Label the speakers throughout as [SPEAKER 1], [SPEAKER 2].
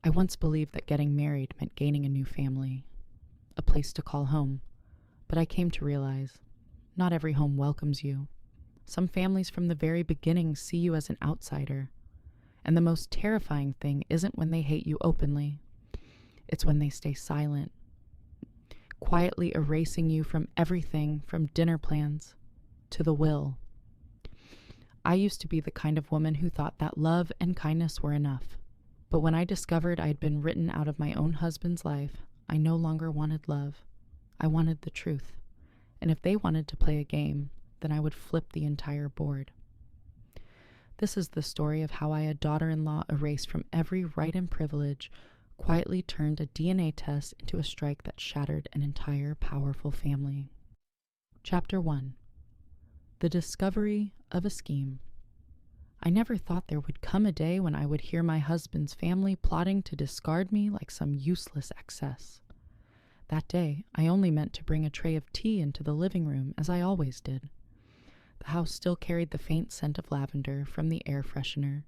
[SPEAKER 1] I once believed that getting married meant gaining a new family, a place to call home, but I came to realize not every home welcomes you. Some families from the very beginning see you as an outsider, and the most terrifying thing isn't when they hate you openly. It's when they stay silent, quietly erasing you from everything from dinner plans to the will. I used to be the kind of woman who thought that love and kindness were enough. But when I discovered I had been written out of my own husband's life, I no longer wanted love. I wanted the truth. And if they wanted to play a game, then I would flip the entire board. This is the story of how a daughter-in-law erased from every right and privilege, quietly turned a DNA test into a strike that shattered an entire powerful family. Chapter 1. The Discovery of a Scheme. I never thought there would come a day when I would hear my husband's family plotting to discard me like some useless excess. That day, I only meant to bring a tray of tea into the living room, as I always did. The house still carried the faint scent of lavender from the air freshener,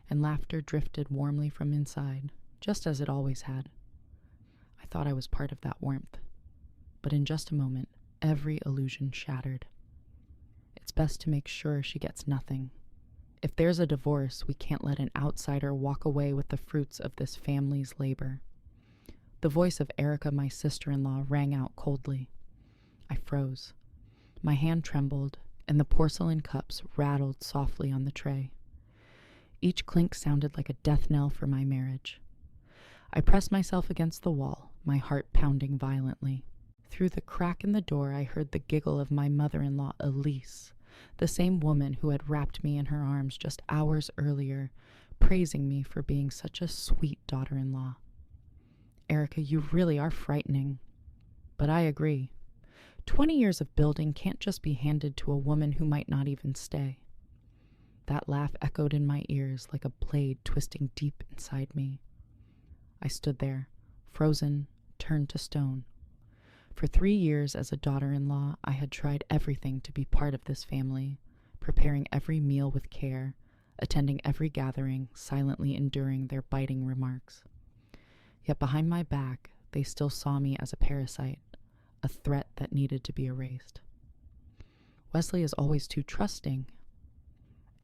[SPEAKER 1] and laughter drifted warmly from inside, just as it always had. I thought I was part of that warmth, but in just a moment, every illusion shattered. It's best to make sure she gets nothing. If there's a divorce, we can't let an outsider walk away with the fruits of this family's labor. The voice of Erica, my sister-in-law, rang out coldly. I froze. My hand trembled, and the porcelain cups rattled softly on the tray. Each clink sounded like a death knell for my marriage. I pressed myself against the wall, my heart pounding violently. Through the crack in the door, I heard the giggle of my mother-in-law, Elise, the same woman who had wrapped me in her arms just hours earlier, praising me for being such a sweet daughter-in-law. Erica, you really are frightening. But I agree. 20 years of building can't just be handed to a woman who might not even stay. That laugh echoed in my ears like a blade twisting deep inside me. I stood there, frozen, turned to stone. For 3 years as a daughter-in-law, I had tried everything to be part of this family, preparing every meal with care, attending every gathering, silently enduring their biting remarks. Yet behind my back, they still saw me as a parasite, a threat that needed to be erased. Wesley is always too trusting.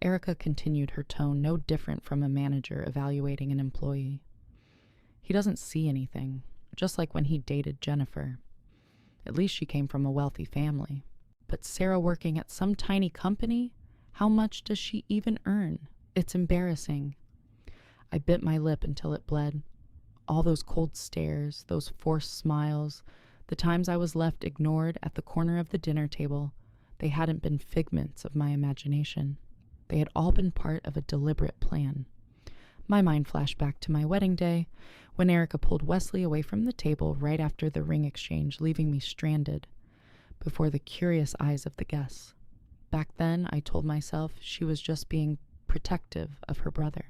[SPEAKER 1] Erica continued, her tone no different from a manager evaluating an employee. He doesn't see anything, just like when he dated Jennifer. At least she came from a wealthy family. But Sarah working at some tiny company? How much does she even earn? It's embarrassing. I bit my lip until it bled. All those cold stares, those forced smiles, the times I was left ignored at the corner of the dinner table, they hadn't been figments of my imagination. They had all been part of a deliberate plan. My mind flashed back to my wedding day, when Erica pulled Wesley away from the table right after the ring exchange, leaving me stranded before the curious eyes of the guests. Back then, I told myself she was just being protective of her brother.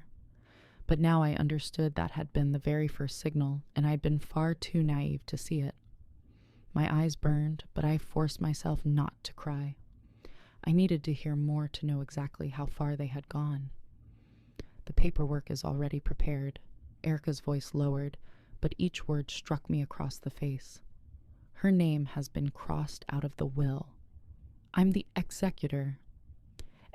[SPEAKER 1] But now I understood that had been the very first signal, and I'd been far too naive to see it. My eyes burned, but I forced myself not to cry. I needed to hear more to know exactly how far they had gone. The paperwork is already prepared. Erica's voice lowered, but each word struck me across the face. Her name has been crossed out of the will. I'm the executor.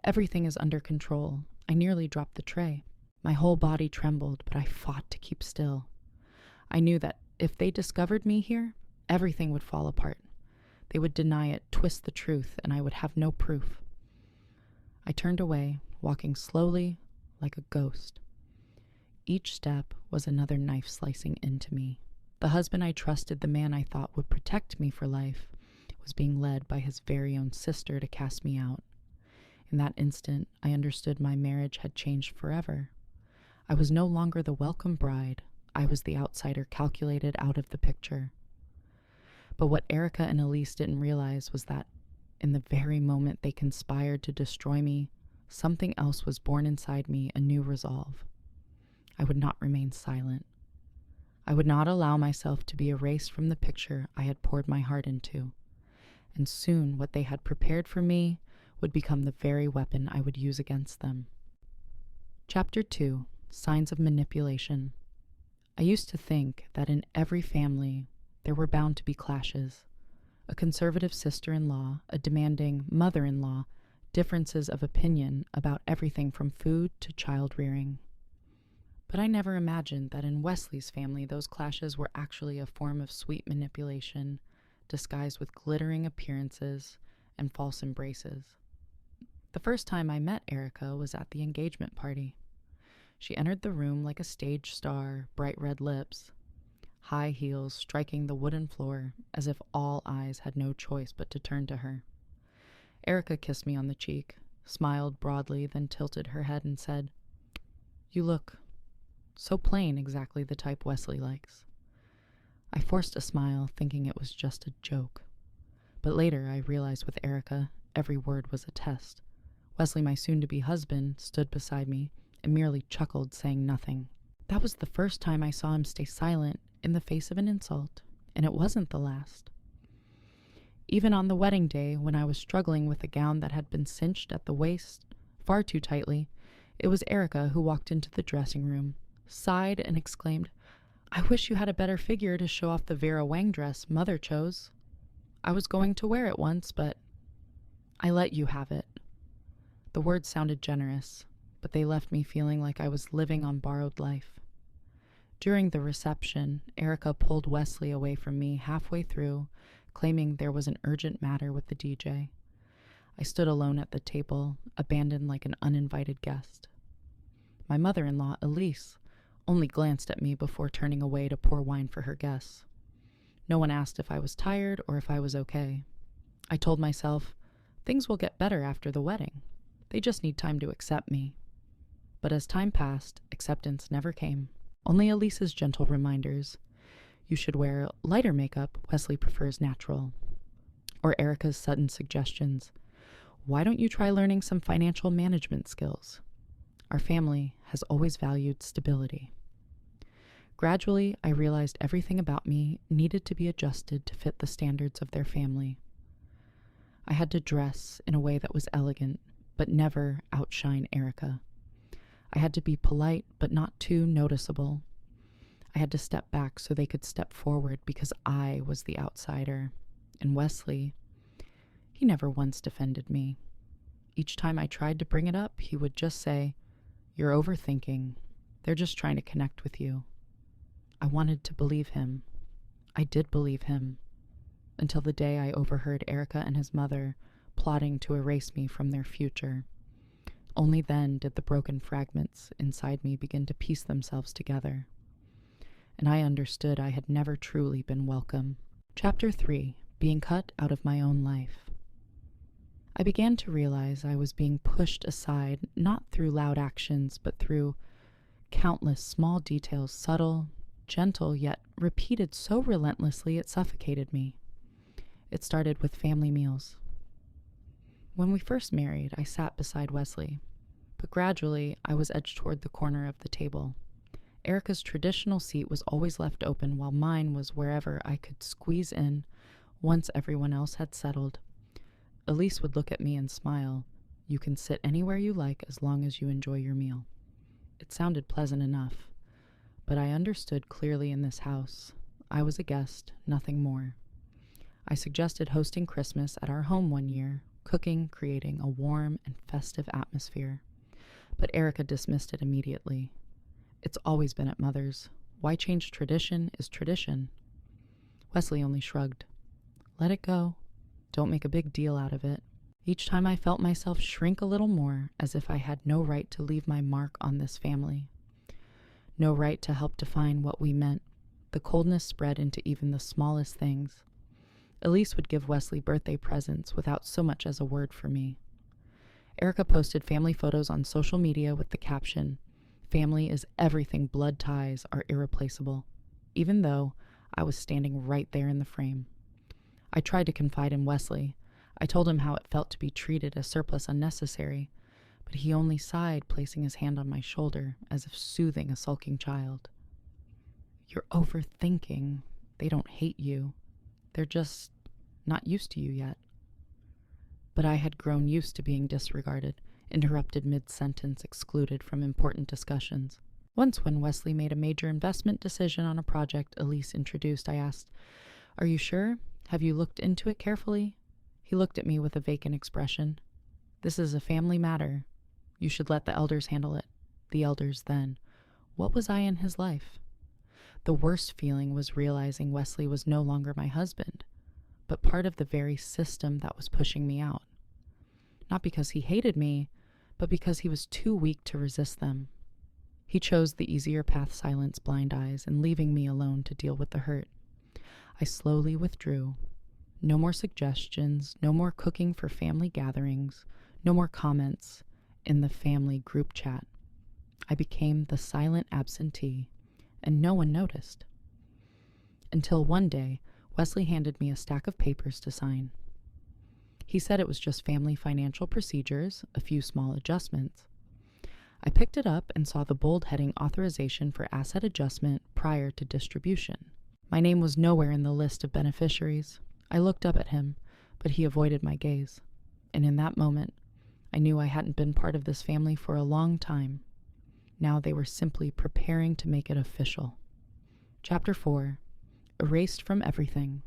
[SPEAKER 1] Everything is under control. I nearly dropped the tray. My whole body trembled, but I fought to keep still. I knew that if they discovered me here, everything would fall apart. They would deny it, twist the truth, and I would have no proof. I turned away, walking slowly, like a ghost. Each step was another knife slicing into me. The husband I trusted, the man I thought would protect me for life, was being led by his very own sister to cast me out. In that instant, I understood my marriage had changed forever. I was no longer the welcome bride. I was the outsider calculated out of the picture. But what Erica and Elise didn't realize was that in the very moment they conspired to destroy me, something else was born inside me, a new resolve. I would not remain silent. I would not allow myself to be erased from the picture I had poured my heart into. And soon what they had prepared for me would become the very weapon I would use against them. Chapter 2. Signs of Manipulation. I used to think that in every family there were bound to be clashes. A conservative sister-in-law, a demanding mother-in-law, differences of opinion about everything from food to child rearing. But I never imagined that in Wesley's family those clashes were actually a form of sweet manipulation, disguised with glittering appearances and false embraces. The first time I met Erica was at the engagement party. She entered the room like a stage star, bright red lips, high heels striking the wooden floor as if all eyes had no choice but to turn to her. Erica kissed me on the cheek, smiled broadly, then tilted her head and said, "You look so plain, exactly the type Wesley likes." I forced a smile, thinking it was just a joke. But later I realized with Erica, every word was a test. Wesley, my soon-to-be husband, stood beside me and merely chuckled, saying nothing. That was the first time I saw him stay silent in the face of an insult, and it wasn't the last. Even on the wedding day, when I was struggling with a gown that had been cinched at the waist far too tightly, it was Erica who walked into the dressing room, sighed, and exclaimed, "I wish you had a better figure to show off the Vera Wang dress Mother chose. I was going to wear it once, but I let you have it." The words sounded generous, but they left me feeling like I was living on borrowed life. During the reception, Erica pulled Wesley away from me halfway through, claiming there was an urgent matter with the DJ. I stood alone at the table, abandoned like an uninvited guest. My mother-in-law, Elise, only glanced at me before turning away to pour wine for her guests. No one asked if I was tired or if I was okay. I told myself, things will get better after the wedding. They just need time to accept me. But as time passed, acceptance never came. Only Elise's gentle reminders. You should wear lighter makeup, Wesley prefers natural. Or Erica's sudden suggestions. Why don't you try learning some financial management skills? Our family has always valued stability. Gradually, I realized everything about me needed to be adjusted to fit the standards of their family. I had to dress in a way that was elegant, but never outshine Erica. I had to be polite, but not too noticeable. I had to step back so they could step forward because I was the outsider. And Wesley, he never once defended me. Each time I tried to bring it up, he would just say, "You're overthinking. They're just trying to connect with you." I wanted to believe him. I did believe him. Until the day I overheard Erica and his mother plotting to erase me from their future. Only then did the broken fragments inside me begin to piece themselves together. And I understood I had never truly been welcome. Chapter 3. Being cut out of my own life. I began to realize I was being pushed aside, not through loud actions, but through countless small details, subtle, gentle, yet repeated so relentlessly it suffocated me. It started with family meals. When we first married, I sat beside Wesley, but gradually I was edged toward the corner of the table. Erica's traditional seat was always left open, while mine was wherever I could squeeze in once everyone else had settled. Elise would look at me and smile. "You can sit anywhere you like as long as you enjoy your meal." It sounded pleasant enough, but I understood clearly in this house. I was a guest, nothing more. I suggested hosting Christmas at our home one year, cooking, creating a warm and festive atmosphere. But Erica dismissed it immediately. It's always been at Mother's. Why change tradition is tradition. Wesley only shrugged. Let it go. Don't make a big deal out of it. Each time I felt myself shrink a little more, as if I had no right to leave my mark on this family. No right to help define what we meant. The coldness spread into even the smallest things. Elise would give Wesley birthday presents without so much as a word for me. Erica posted family photos on social media with the caption, "Family is everything, blood ties are irreplaceable," even though I was standing right there in the frame. I tried to confide in Wesley. I told him how it felt to be treated as surplus unnecessary, but he only sighed, placing his hand on my shoulder as if soothing a sulking child. "You're overthinking. They don't hate you. They're just not used to you yet." But I had grown used to being disregarded, interrupted mid-sentence, excluded from important discussions. Once when Wesley made a major investment decision on a project Elise introduced, I asked, "Are you sure? Have you looked into it carefully?" He looked at me with a vacant expression. "This is a family matter. You should let the elders handle it." The elders then. What was I in his life? The worst feeling was realizing Wesley was no longer my husband, but part of the very system that was pushing me out. Not because he hated me, but because he was too weak to resist them. He chose the easier path, silence, blind eyes, and leaving me alone to deal with the hurt. I slowly withdrew. No more suggestions, no more cooking for family gatherings, no more comments in the family group chat. I became the silent absentee, and no one noticed. Until one day, Wesley handed me a stack of papers to sign. He said it was just family financial procedures, a few small adjustments. I picked it up and saw the bold heading authorization for asset adjustment prior to distribution. My name was nowhere in the list of beneficiaries. I looked up at him, but he avoided my gaze. And in that moment, I knew I hadn't been part of this family for a long time. Now they were simply preparing to make it official. Chapter 4. Erased from everything.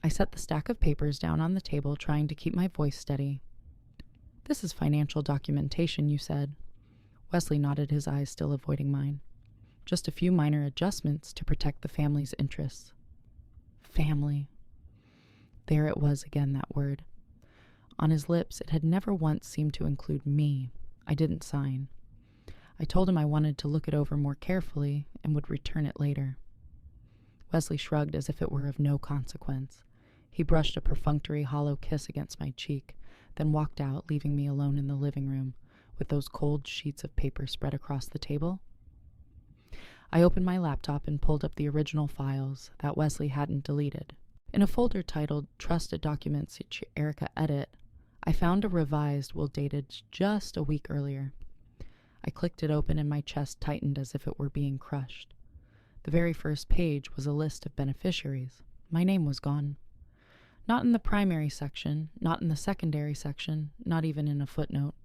[SPEAKER 1] I set the stack of papers down on the table, trying to keep my voice steady. "This is financial documentation," you said. Wesley nodded, his eyes still avoiding mine. "Just a few minor adjustments to protect the family's interests." Family. There it was again, that word. On his lips, it had never once seemed to include me. I didn't sign. I told him I wanted to look it over more carefully and would return it later. Wesley shrugged as if it were of no consequence. He brushed a perfunctory hollow kiss against my cheek, then walked out, leaving me alone in the living room with those cold sheets of paper spread across the table. I opened my laptop and pulled up the original files that Wesley hadn't deleted. In a folder titled Trusted Documents Erica Edit, I found a revised will dated just a week earlier. I clicked it open and my chest tightened as if it were being crushed. The very first page was a list of beneficiaries. My name was gone. Not in the primary section, not in the secondary section, not even in a footnote.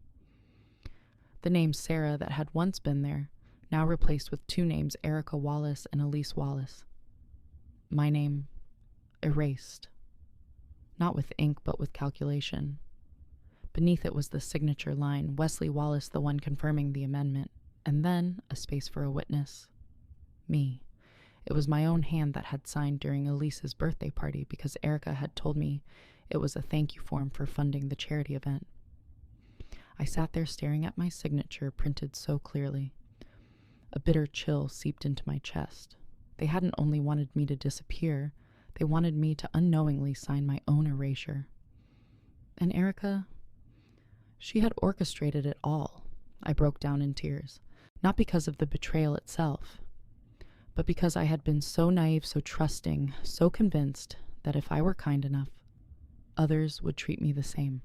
[SPEAKER 1] The name Sarah that had once been there, now replaced with two names, Erica Wallace and Elise Wallace. My name erased. Not with ink, but with calculation. Beneath it was the signature line, Wesley Wallace, the one confirming the amendment, and then a space for a witness. Me. It was my own hand that had signed during Elise's birthday party because Erica had told me it was a thank you form for funding the charity event. I sat there staring at my signature printed so clearly. A bitter chill seeped into my chest. They hadn't only wanted me to disappear, they wanted me to unknowingly sign my own erasure. And Erica, she had orchestrated it all. I broke down in tears, not because of the betrayal itself, but because I had been so naive, so trusting, so convinced that if I were kind enough, others would treat me the same.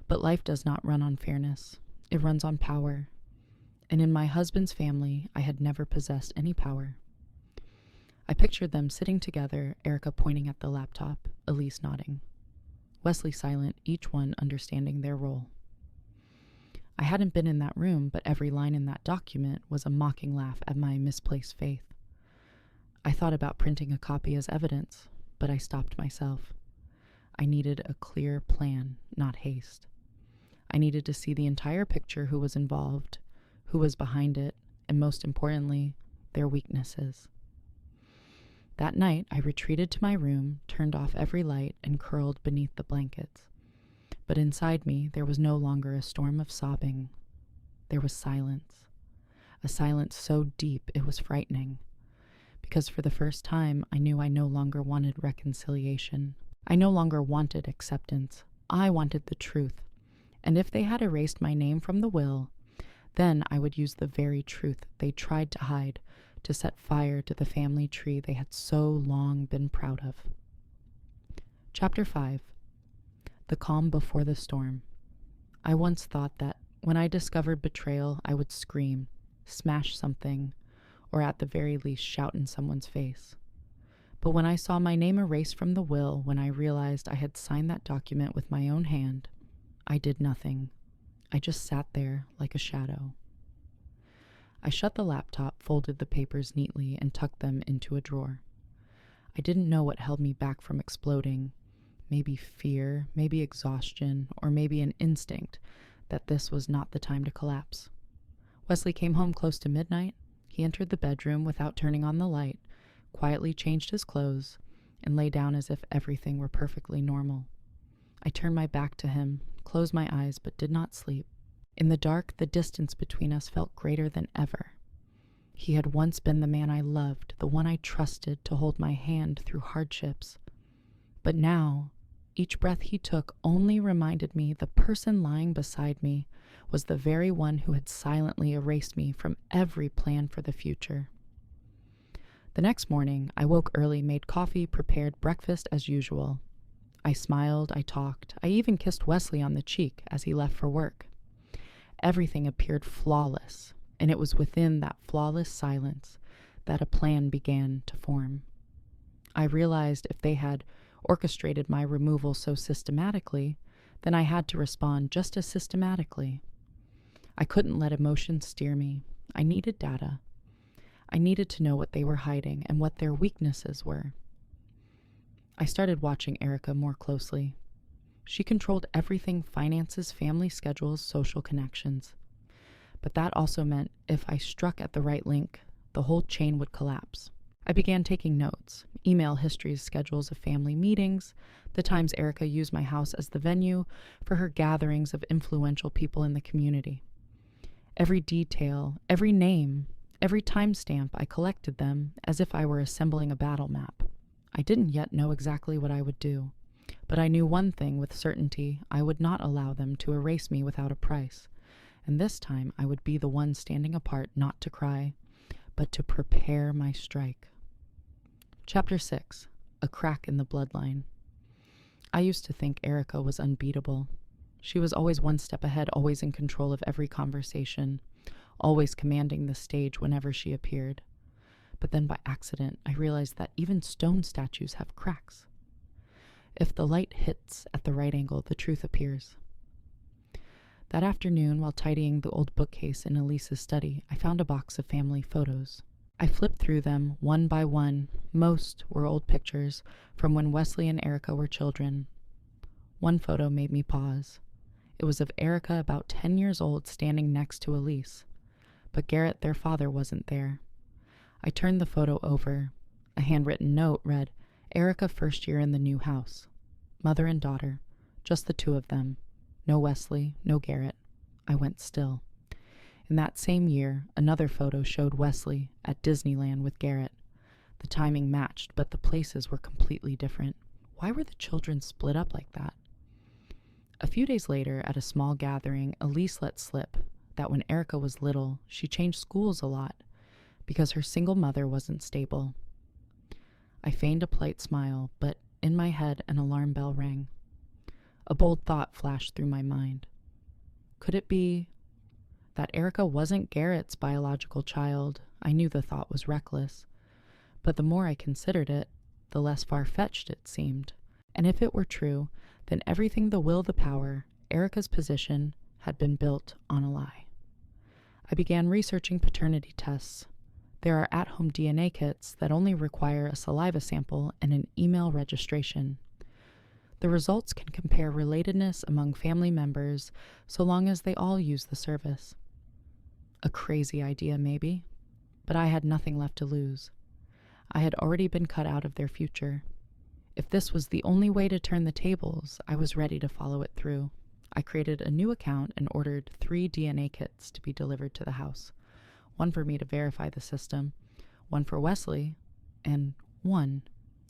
[SPEAKER 1] But life does not run on fairness. It runs on power. And in my husband's family, I had never possessed any power. I pictured them sitting together, Erica pointing at the laptop, Elise nodding. Wesley silent, each one understanding their role. I hadn't been in that room, but every line in that document was a mocking laugh at my misplaced faith. I thought about printing a copy as evidence, but I stopped myself. I needed a clear plan, not haste. I needed to see the entire picture, who was involved, who was behind it, and most importantly, their weaknesses. That night, I retreated to my room, turned off every light, and curled beneath the blankets. But inside me, there was no longer a storm of sobbing. There was silence. A silence so deep it was frightening. Because for the first time, I knew I no longer wanted reconciliation. I no longer wanted acceptance. I wanted the truth. And if they had erased my name from the will, then I would use the very truth they tried to hide to set fire to the family tree they had so long been proud of. Chapter 5. The calm before the storm. I once thought that when I discovered betrayal, I would scream, smash something, or at the very least shout in someone's face. But when I saw my name erased from the will, when I realized I had signed that document with my own hand, I did nothing. I just sat there like a shadow. I shut the laptop, folded the papers neatly, and tucked them into a drawer. I didn't know what held me back from exploding. Maybe fear, maybe exhaustion, or maybe an instinct that this was not the time to collapse. Wesley came home close to midnight. He entered the bedroom without turning on the light, quietly changed his clothes, and lay down as if everything were perfectly normal. I turned my back to him, closed my eyes, but did not sleep. In the dark, the distance between us felt greater than ever. He had once been the man I loved, the one I trusted to hold my hand through hardships. But now, each breath he took only reminded me the person lying beside me was the very one who had silently erased me from every plan for the future. The next morning, I woke early, made coffee, prepared breakfast as usual. I smiled, I talked, I even kissed Wesley on the cheek as he left for work. Everything appeared flawless, and it was within that flawless silence that a plan began to form. I realized if they had orchestrated my removal so systematically, then I had to respond just as systematically. I couldn't let emotions steer me. I needed data. I needed to know what they were hiding and what their weaknesses were. I started watching Erica more closely. She controlled everything: finances, family schedules, social connections. But that also meant if I struck at the right link, the whole chain would collapse. I began taking notes, email histories, schedules of family meetings, the times Erica used my house as the venue for her gatherings of influential people in the community. Every detail, every name, every timestamp, I collected them as if I were assembling a battle map. I didn't yet know exactly what I would do, but I knew one thing with certainty: I would not allow them to erase me without a price. And this time I would be the one standing apart, not to cry, but to prepare my strike. Chapter 6. A Crack in the Bloodline. I used to think Erica was unbeatable. She was always one step ahead, always in control of every conversation, always commanding the stage whenever she appeared. But then by accident, I realized that even stone statues have cracks. If the light hits at the right angle, the truth appears. That afternoon, while tidying the old bookcase in Elise's study, I found a box of family photos. I flipped through them one by one. Most were old pictures from when Wesley and Erica were children. One photo made me pause. It was of Erica about 10 years old standing next to Elise. But Garrett, their father, wasn't there. I turned the photo over. A handwritten note read, "Erica, first year in the new house. Mother and daughter. Just the two of them. No Wesley, no Garrett." I went still. In that same year, another photo showed Wesley at Disneyland with Garrett. The timing matched, but the places were completely different. Why were the children split up like that? A few days later, at a small gathering, Elise let slip that when Erica was little, she changed schools a lot because her single mother wasn't stable. I feigned a polite smile, but in my head an alarm bell rang. A bold thought flashed through my mind. Could it be that Erica wasn't Garrett's biological child? I knew the thought was reckless, but the more I considered it, the less far-fetched it seemed. And if it were true, then everything, the will, the power, Erica's position, had been built on a lie. I began researching paternity tests. There are at-home DNA kits that only require a saliva sample and an email registration. The results can compare relatedness among family members so long as they all use the service. A crazy idea, maybe, but I had nothing left to lose. I had already been cut out of their future. If this was the only way to turn the tables, I was ready to follow it through. I created a new account and ordered 3 DNA kits to be delivered to the house. One for me to verify the system, one for Wesley, and one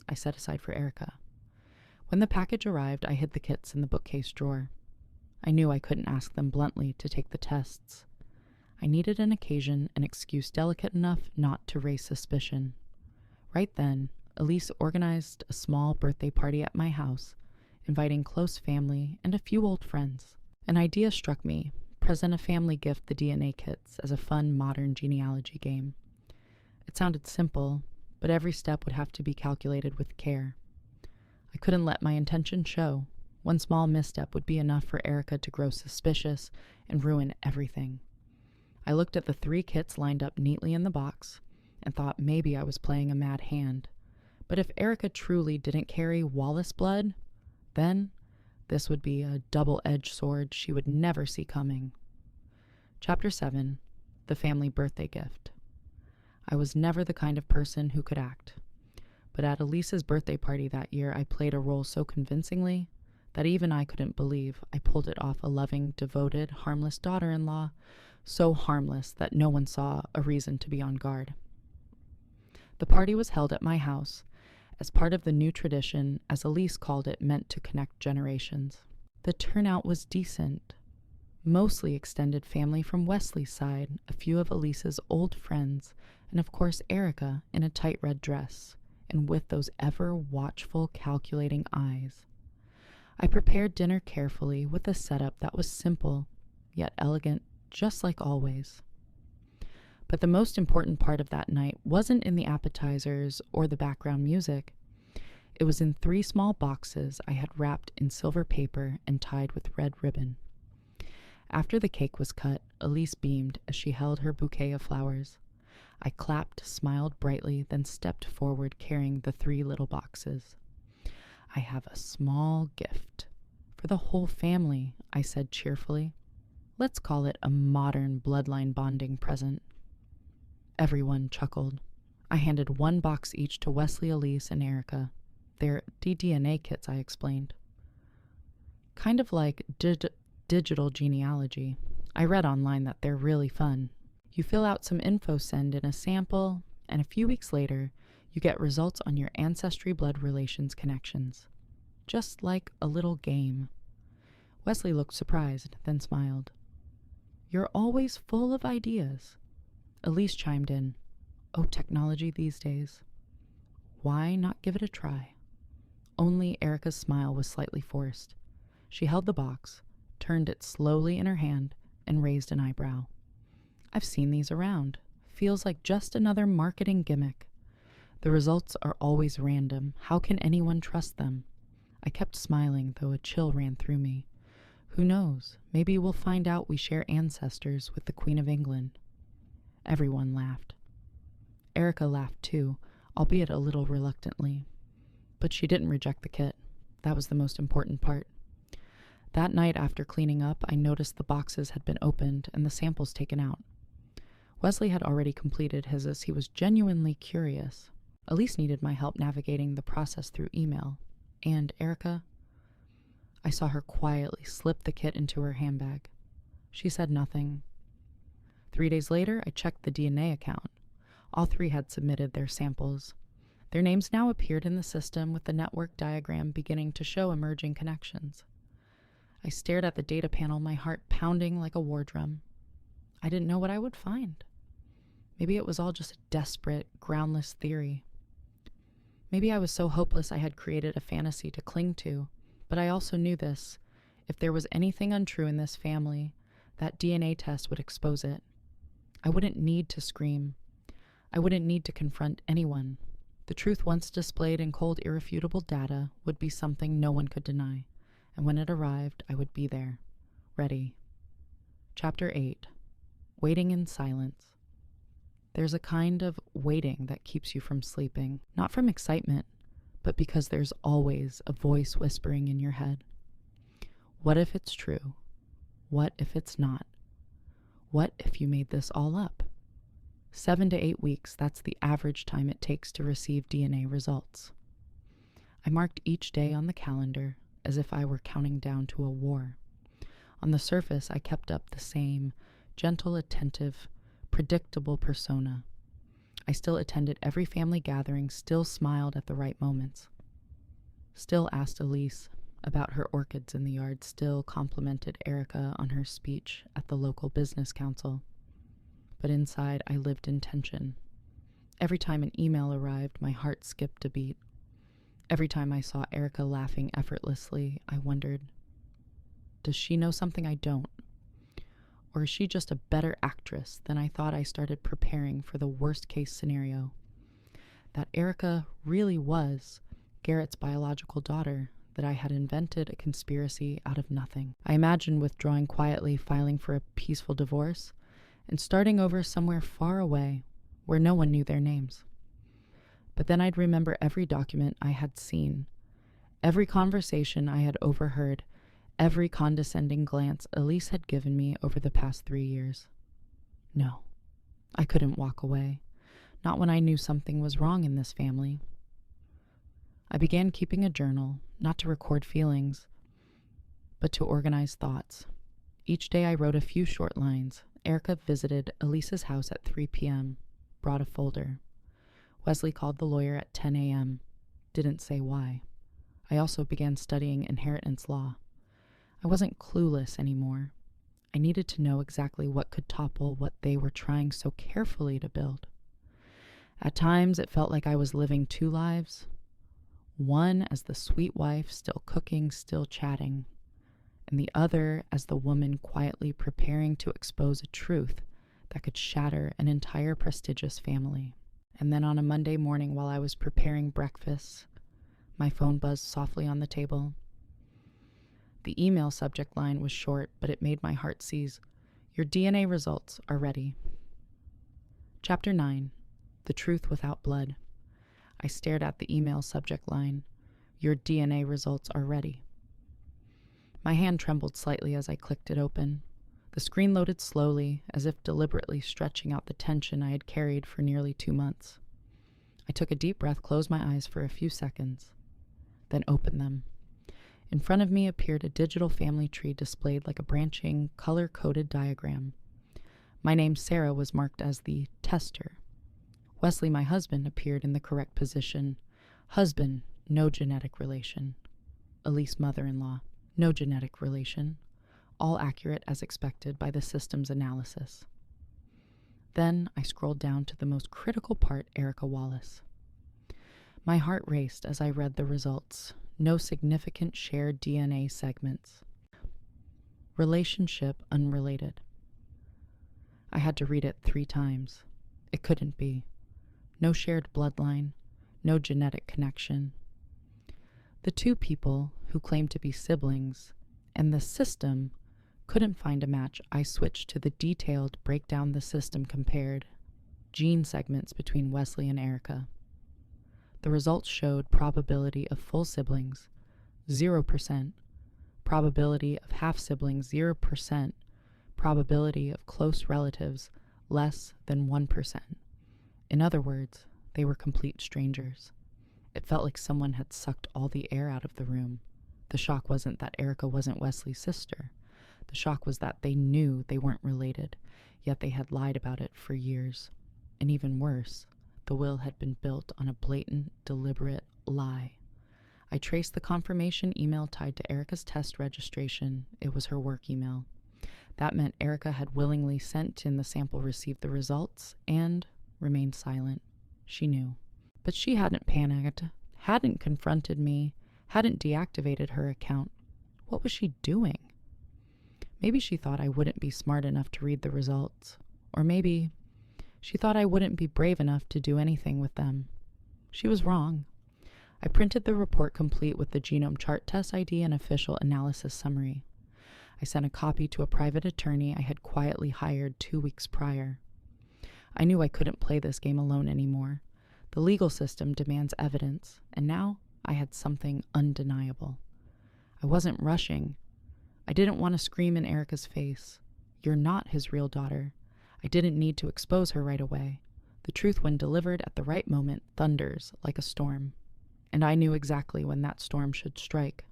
[SPEAKER 1] I set aside for Erica. When the package arrived, I hid the kits in the bookcase drawer. I knew I couldn't ask them bluntly to take the tests. I needed an occasion, an excuse delicate enough not to raise suspicion. Right then, Elise organized a small birthday party at my house, inviting close family and a few old friends. An idea struck me: present a family gift, the DNA kits, as a fun modern genealogy game. It sounded simple, but every step would have to be calculated with care. I couldn't let my intention show. One small misstep would be enough for Erica to grow suspicious and ruin everything. I looked at the 3 kits lined up neatly in the box and thought maybe I was playing a mad hand. But if Erica truly didn't carry Wallace blood, then this would be a double-edged sword she would never see coming. Chapter 7. The Family Birthday Gift. I was never the kind of person who could act, but at Elise's birthday party that year I played a role so convincingly that even I couldn't believe I pulled it off. A loving, devoted, harmless daughter-in-law, so harmless that no one saw a reason to be on guard. The party was held at my house as part of the new tradition, as Elise called it, meant to connect generations. The turnout was decent. Mostly extended family from Wesley's side, a few of Elise's old friends, and of course Erica in a tight red dress, and with those ever-watchful, calculating eyes. I prepared dinner carefully with a setup that was simple, yet elegant, just like always. But the most important part of that night wasn't in the appetizers or the background music. It was in 3 small boxes I had wrapped in silver paper and tied with red ribbon. After the cake was cut, Elise beamed as she held her bouquet of flowers. I clapped, smiled brightly, then stepped forward carrying the 3 little boxes. I have a small gift for the whole family, I said cheerfully. Let's call it a modern bloodline bonding present. Everyone chuckled. I handed 1 box each to Wesley, Elise, and Erica. They're ddNA kits, I explained. Kind of like digital genealogy. I read online that they're really fun. You fill out some info, send in a sample, and a few weeks later, you get results on your ancestry blood relations connections. Just like a little game. Wesley looked surprised, then smiled. You're always full of ideas. Elise chimed in. Oh, technology these days. Why not give it a try? Only Erica's smile was slightly forced. She held the box, turned it slowly in her hand, and raised an eyebrow. I've seen these around. Feels like just another marketing gimmick. The results are always random. How can anyone trust them? I kept smiling, though a chill ran through me. Who knows? Maybe we'll find out we share ancestors with the Queen of England. Everyone laughed. Erica laughed too, albeit a little reluctantly. But she didn't reject the kit. That was the most important part. That night after cleaning up, I noticed the boxes had been opened and the samples taken out. Wesley had already completed his as he was genuinely curious. Elise needed my help navigating the process through email. And Erica? I saw her quietly slip the kit into her handbag. She said nothing. 3 days later, I checked the DNA account. All 3 had submitted their samples. Their names now appeared in the system with the network diagram beginning to show emerging connections. I stared at the data panel, my heart pounding like a war drum. I didn't know what I would find. Maybe it was all just a desperate, groundless theory. Maybe I was so hopeless I had created a fantasy to cling to, but I also knew this. If there was anything untrue in this family, that DNA test would expose it. I wouldn't need to scream. I wouldn't need to confront anyone. The truth once displayed in cold, irrefutable data would be something no one could deny, and when it arrived, I would be there, ready. Chapter 8. Waiting in silence. There's a kind of waiting that keeps you from sleeping, not from excitement, but because there's always a voice whispering in your head. What if it's true? What if it's not? What if you made this all up? 7 to 8 weeks, that's the average time it takes to receive DNA results. I marked each day on the calendar as if I were counting down to a war. On the surface, I kept up the same gentle, attentive, predictable persona. I still attended every family gathering, still smiled at the right moments, still asked Elise about her orchids in the yard, still complimented Erica on her speech at the local business council. But inside, I lived in tension. Every time an email arrived, my heart skipped a beat. Every time I saw Erica laughing effortlessly, I wondered, does she know something I don't? Or is she just a better actress than I thought? I started preparing for the worst-case scenario. That Erica really was Garrett's biological daughter, that I had invented a conspiracy out of nothing. I imagined withdrawing quietly, filing for a peaceful divorce, and starting over somewhere far away where no one knew their names. But then I'd remember every document I had seen, every conversation I had overheard, every condescending glance Elise had given me over the past 3 years. No, I couldn't walk away, not when I knew something was wrong in this family. I began keeping a journal, not to record feelings, but to organize thoughts. Each day I wrote a few short lines. Erica visited Elise's house at 3 p.m., brought a folder. Wesley called the lawyer at 10 a.m., didn't say why. I also began studying inheritance law. I wasn't clueless anymore. I needed to know exactly what could topple what they were trying so carefully to build. At times, it felt like I was living 2 lives. One as the sweet wife, still cooking, still chatting, and the other as the woman quietly preparing to expose a truth that could shatter an entire prestigious family. And then on a Monday morning while I was preparing breakfast, my phone buzzed softly on the table. The email subject line was short, but it made my heart seize. Your DNA results are ready. Chapter 9. The Truth Without Blood. I stared at the email subject line. Your DNA results are ready. My hand trembled slightly as I clicked it open. The screen loaded slowly, as if deliberately stretching out the tension I had carried for nearly 2 months. I took a deep breath, closed my eyes for a few seconds, then opened them. In front of me appeared a digital family tree displayed like a branching, color-coded diagram. My name, Sarah, was marked as the tester. Wesley, my husband, appeared in the correct position. Husband, no genetic relation. Elise, mother-in-law, no genetic relation. All accurate as expected by the system's analysis. Then I scrolled down to the most critical part, Erica Wallace. My heart raced as I read the results. No significant shared DNA segments. Relationship unrelated. I had to read it 3 times. It couldn't be. No shared bloodline, no genetic connection. The 2 people who claimed to be siblings and the system couldn't find a match. I switched to the detailed breakdown the system compared gene segments between Wesley and Erica. The results showed probability of full siblings, 0%, probability of half siblings, 0%, probability of close relatives, less than 1%. In other words, they were complete strangers. It felt like someone had sucked all the air out of the room. The shock wasn't that Erica wasn't Wesley's sister. The shock was that they knew they weren't related, yet they had lied about it for years. And even worse, the will had been built on a blatant, deliberate lie. I traced the confirmation email tied to Erica's test registration. It was her work email. That meant Erica had willingly sent in the sample, received the results, and remained silent. She knew. But she hadn't panicked, hadn't confronted me, hadn't deactivated her account. What was she doing? Maybe she thought I wouldn't be smart enough to read the results. Or maybe she thought I wouldn't be brave enough to do anything with them. She was wrong. I printed the report complete with the genome chart test ID and official analysis summary. I sent a copy to a private attorney I had quietly hired 2 weeks prior. I knew I couldn't play this game alone anymore. The legal system demands evidence, and now I had something undeniable. I wasn't rushing. I didn't want to scream in Erica's face, "You're not his real daughter." I didn't need to expose her right away. The truth, when delivered at the right moment, thunders like a storm. And I knew exactly when that storm should strike.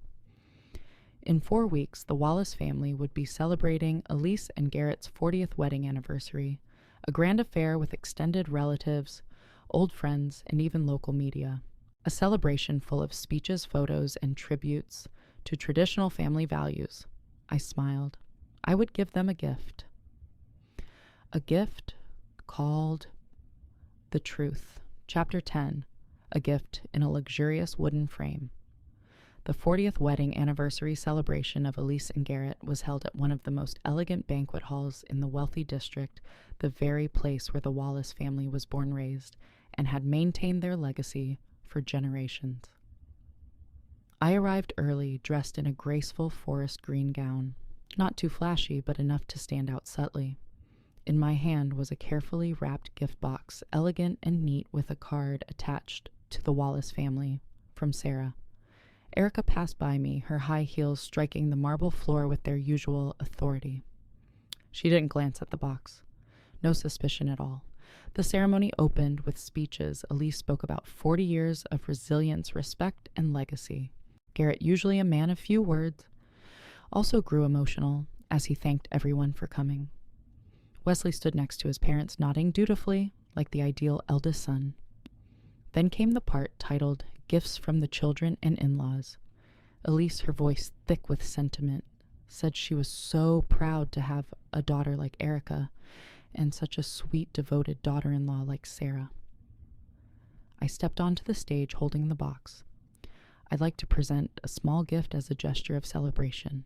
[SPEAKER 1] In 4 weeks, the Wallace family would be celebrating Elise and Garrett's 40th wedding anniversary, a grand affair with extended relatives, old friends, and even local media. A celebration full of speeches, photos, and tributes to traditional family values. I smiled. I would give them a gift. A gift called The Truth. Chapter 10. A gift in a luxurious wooden frame. The 40th wedding anniversary celebration of Elise and Garrett was held at one of the most elegant banquet halls in the wealthy district, the very place where the Wallace family was born, raised, and had maintained their legacy for generations. I arrived early, dressed in a graceful forest green gown, not too flashy, but enough to stand out subtly. In my hand was a carefully wrapped gift box, elegant and neat, with a card attached to the Wallace family, from Sarah. Erica passed by me, her high heels striking the marble floor with their usual authority. She didn't glance at the box. No suspicion at all. The ceremony opened with speeches. Elise spoke about 40 years of resilience, respect, and legacy. Garrett, usually a man of few words, also grew emotional as he thanked everyone for coming. Wesley stood next to his parents, nodding dutifully like the ideal eldest son. Then came the part titled Gifts from the Children and In-Laws. Elise, her voice thick with sentiment, said she was so proud to have a daughter like Erica and such a sweet, devoted daughter-in-law like Sarah. I stepped onto the stage holding the box. I'd like to present a small gift as a gesture of celebration.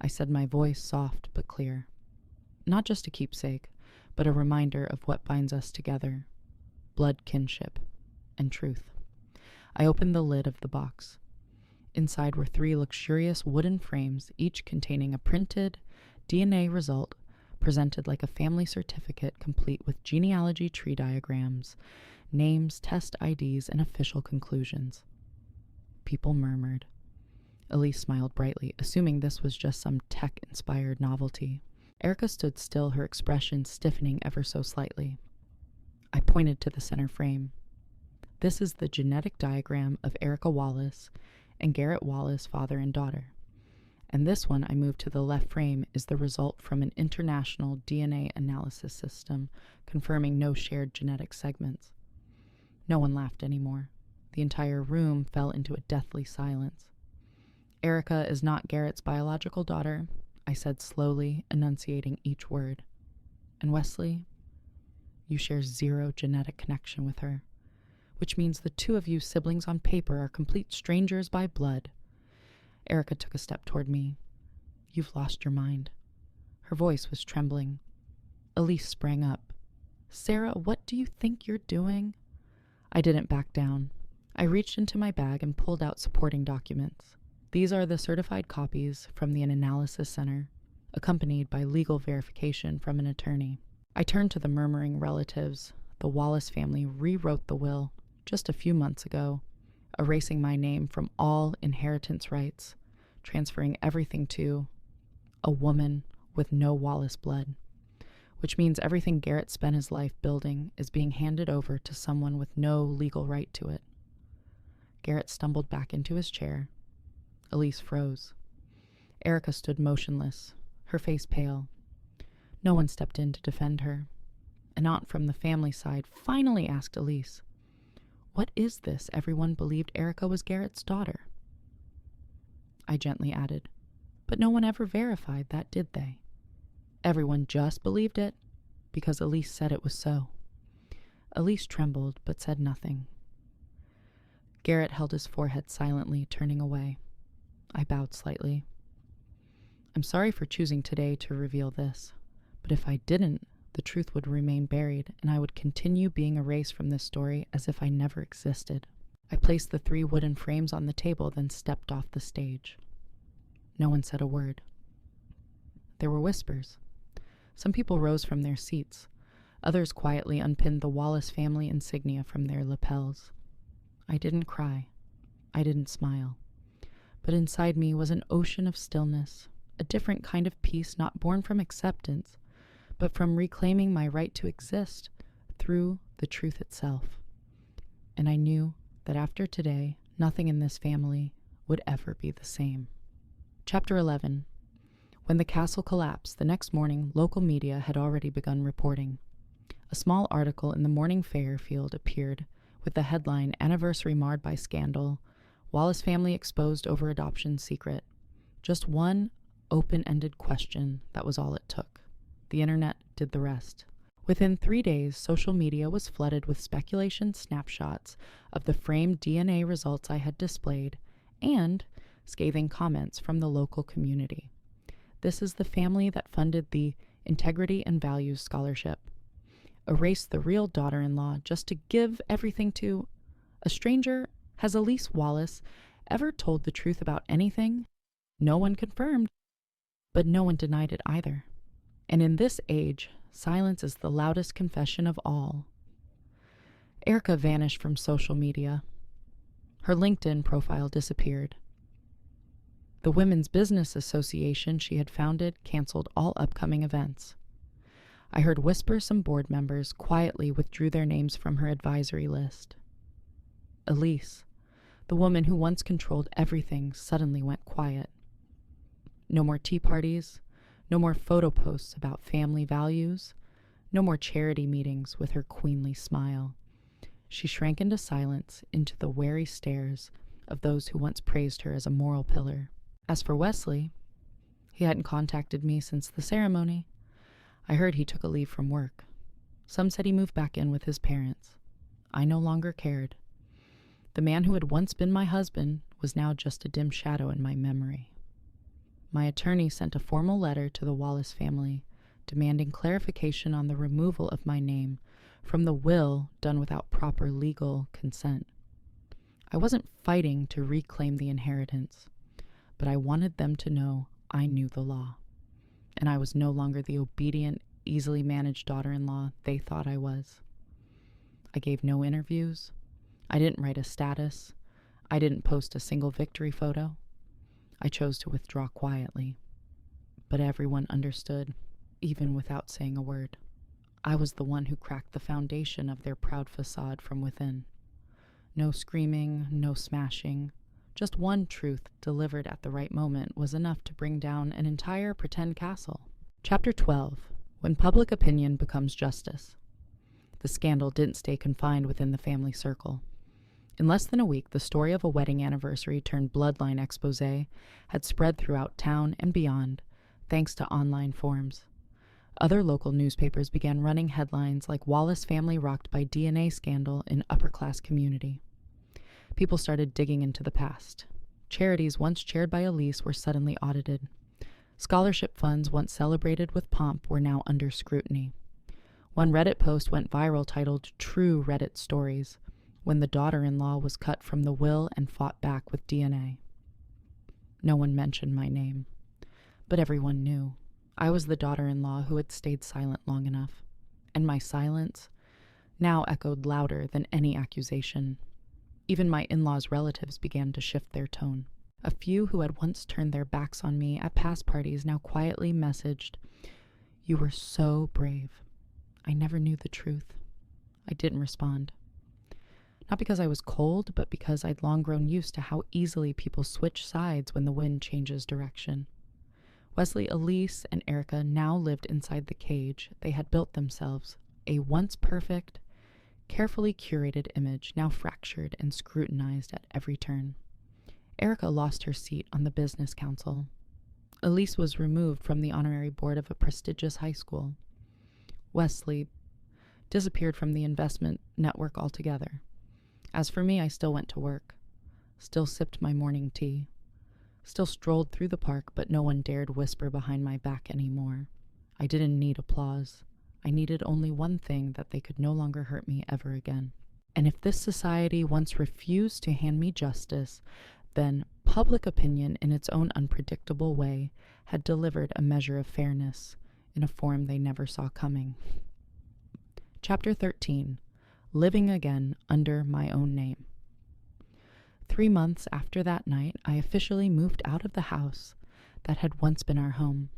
[SPEAKER 1] I said, my voice soft but clear. Not just a keepsake, but a reminder of what binds us together: blood kinship and truth. I opened the lid of the box. Inside were 3 luxurious wooden frames, each containing a printed DNA result presented like a family certificate, complete with genealogy tree diagrams, names, test IDs, and official conclusions. People murmured. Elise smiled brightly, assuming this was just some tech-inspired novelty. Erica stood still, her expression stiffening ever so slightly. I pointed to the center frame. This is the genetic diagram of Erica Wallace and Garrett Wallace, father and daughter. And this one I moved to the left frame is the result from an international DNA analysis system confirming no shared genetic segments. No one laughed anymore. The entire room fell into a deathly silence. Erica is not Garrett's biological daughter, I said slowly, enunciating each word. And Wesley, you share 0 genetic connection with her, which means the 2 of you siblings on paper are complete strangers by blood. Erica took a step toward me. You've lost your mind. Her voice was trembling. Elise sprang up. Sarah, what do you think you're doing? I didn't back down. I reached into my bag and pulled out supporting documents. These are the certified copies from the Analysis Center, accompanied by legal verification from an attorney. I turned to the murmuring relatives. The Wallace family rewrote the will just a few months ago, erasing my name from all inheritance rights, transferring everything to a woman with no Wallace blood, which means everything Garrett spent his life building is being handed over to someone with no legal right to it. Garrett stumbled back into his chair. Elise froze. Erica stood motionless, her face pale. No one stepped in to defend her. An aunt from the family side finally asked Elise, "What is this? Everyone believed Erica was Garrett's daughter." I gently added, "But no one ever verified that, did they? Everyone just believed it because Elise said it was so." Elise trembled but said nothing. Garrett held his forehead silently, turning away. I bowed slightly. "I'm sorry for choosing today to reveal this, but if I didn't, the truth would remain buried, and I would continue being erased from this story as if I never existed." I placed the 3 wooden frames on the table, then stepped off the stage. No one said a word. There were whispers. Some people rose from their seats. Others quietly unpinned the Wallace family insignia from their lapels. I didn't cry. I didn't smile. But inside me was an ocean of stillness, a different kind of peace not born from acceptance, but from reclaiming my right to exist through the truth itself. And I knew that after today, nothing in this family would ever be the same. Chapter 11. When the castle collapsed, the next morning, local media had already begun reporting. A small article in the Morning Fairfield appeared with the headline, "Anniversary Marred by Scandal, Wallace Family Exposed Over Adoption Secret." Just one open-ended question, that was all it took. The internet did the rest. Within 3 days, social media was flooded with speculation snapshots of the framed DNA results I had displayed and scathing comments from the local community. This is the family that funded the Integrity and Values Scholarship. Erased the real daughter-in-law just to give everything to a stranger. Has Elise Wallace ever told the truth about anything? No one confirmed, but no one denied it either. And in this age, silence is the loudest confession of all. Erica vanished from social media. Her LinkedIn profile disappeared. The Women's Business Association she had founded canceled all upcoming events. I heard whisper some board members quietly withdrew their names from her advisory list. Elise, the woman who once controlled everything, suddenly went quiet. No more tea parties, no more photo posts about family values, no more charity meetings with her queenly smile. She shrank into silence, into the wary stares of those who once praised her as a moral pillar. As for Wesley, he hadn't contacted me since the ceremony. I heard he took a leave from work. Some said he moved back in with his parents. I no longer cared. The man who had once been my husband was now just a dim shadow in my memory. My attorney sent a formal letter to the Wallace family, demanding clarification on the removal of my name from the will done without proper legal consent. I wasn't fighting to reclaim the inheritance, but I wanted them to know I knew the law, and I was no longer the obedient, easily managed daughter-in-law they thought I was. I gave no interviews. I didn't write a status. I didn't post a single victory photo. I chose to withdraw quietly, but everyone understood, even without saying a word. I was the one who cracked the foundation of their proud facade from within. No screaming, no smashing. Just one truth delivered at the right moment was enough to bring down an entire pretend castle. Chapter 12. When public opinion becomes justice. The scandal didn't stay confined within the family circle. In less than a week, the story of a wedding anniversary turned Bloodline expose had spread throughout town and beyond, thanks to online forums. Other local newspapers began running headlines like Wallace family rocked by DNA scandal in upper-class community. People started digging into the past. Charities once chaired by Elise were suddenly audited. Scholarship funds once celebrated with pomp were now under scrutiny. One Reddit post went viral titled True Reddit Stories, when the daughter-in-law was cut from the will and fought back with DNA. No one mentioned my name, but everyone knew. I was the daughter-in-law who had stayed silent long enough, and my silence now echoed louder than any accusation. Even my in-laws' relatives began to shift their tone. A few who had once turned their backs on me at past parties now quietly messaged, "You were so brave." I never knew the truth. I didn't respond. Not because I was cold, but because I'd long grown used to how easily people switch sides when the wind changes direction. Wesley, Elise, and Erica now lived inside the cage they had built themselves, a once perfect, carefully curated image now fractured and scrutinized at every turn. Erica lost her seat on the business council. Elise was removed from the honorary board of a prestigious high school. Wesley disappeared from the investment network altogether. As for me, I still went to work, still sipped my morning tea, still strolled through the park, but no one dared whisper behind my back anymore. I didn't need applause. I needed only one thing, that they could no longer hurt me ever again. And if this society once refused to hand me justice, then public opinion in its own unpredictable way had delivered a measure of fairness in a form they never saw coming. Chapter 13. Living again under my own name. 3 months after that night, I officially moved out of the house that had once been our home.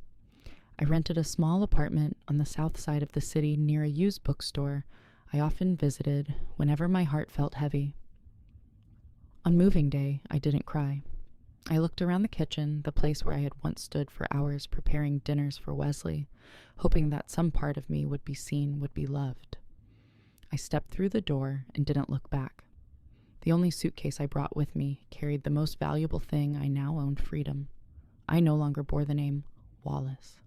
[SPEAKER 1] I rented a small apartment on the south side of the city near a used bookstore I often visited whenever my heart felt heavy. On moving day, I didn't cry. I looked around the kitchen, the place where I had once stood for hours preparing dinners for Wesley, hoping that some part of me would be seen, would be loved. I stepped through the door and didn't look back. The only suitcase I brought with me carried the most valuable thing I now owned: freedom. I no longer bore the name Wallace.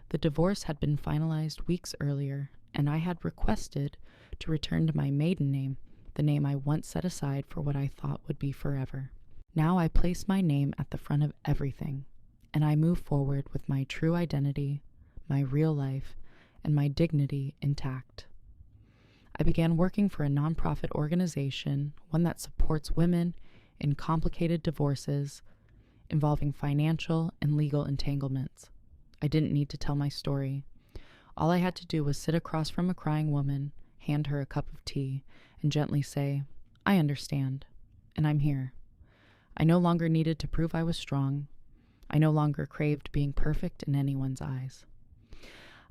[SPEAKER 1] The divorce had been finalized weeks earlier, and I had requested to return to my maiden name, the name I once set aside for what I thought would be forever. Now I place my name at the front of everything, and I move forward with my true identity, my real life, and my dignity intact. I began working for a nonprofit organization, one that supports women in complicated divorces involving financial and legal entanglements. I didn't need to tell my story. All I had to do was sit across from a crying woman, hand her a cup of tea, and gently say, "I understand, and I'm here." I no longer needed to prove I was strong. I no longer craved being perfect in anyone's eyes.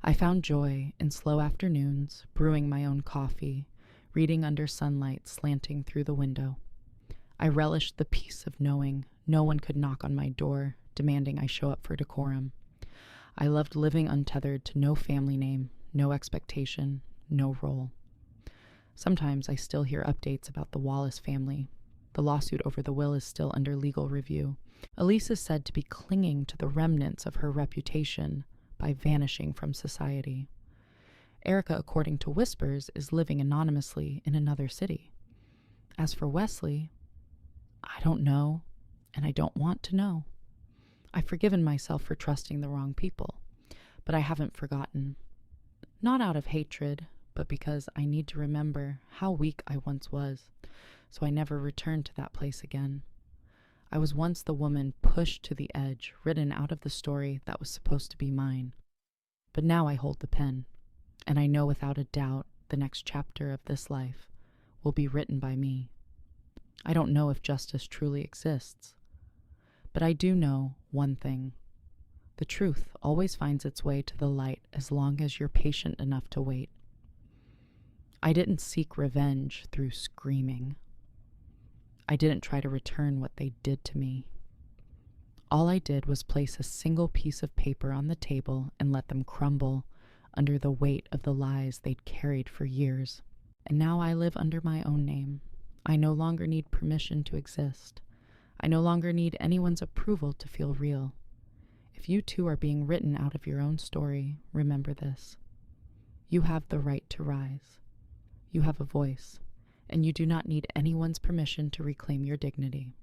[SPEAKER 1] I found joy in slow afternoons, brewing my own coffee, reading under sunlight slanting through the window. I relished the peace of knowing no one could knock on my door, demanding I show up for decorum. I loved living untethered to no family name, no expectation, no role. Sometimes I still hear updates about the Wallace family. The lawsuit over the will is still under legal review. Elise is said to be clinging to the remnants of her reputation by vanishing from society. Erica, according to whispers, is living anonymously in another city. As for Wesley, I don't know, and I don't want to know. I've forgiven myself for trusting the wrong people, but I haven't forgotten. Not out of hatred, but because I need to remember how weak I once was, so I never return to that place again. I was once the woman pushed to the edge, written out of the story that was supposed to be mine. But now I hold the pen, and I know without a doubt the next chapter of this life will be written by me. I don't know if justice truly exists, but I do know one thing. The truth always finds its way to the light as long as you're patient enough to wait. I didn't seek revenge through screaming. I didn't try to return what they did to me. All I did was place a single piece of paper on the table and let them crumble under the weight of the lies they'd carried for years. And now I live under my own name. I no longer need permission to exist. I no longer need anyone's approval to feel real. If you too are being written out of your own story, remember this. You have the right to rise. You have a voice, and you do not need anyone's permission to reclaim your dignity.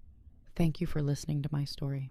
[SPEAKER 1] Thank you for listening to my story.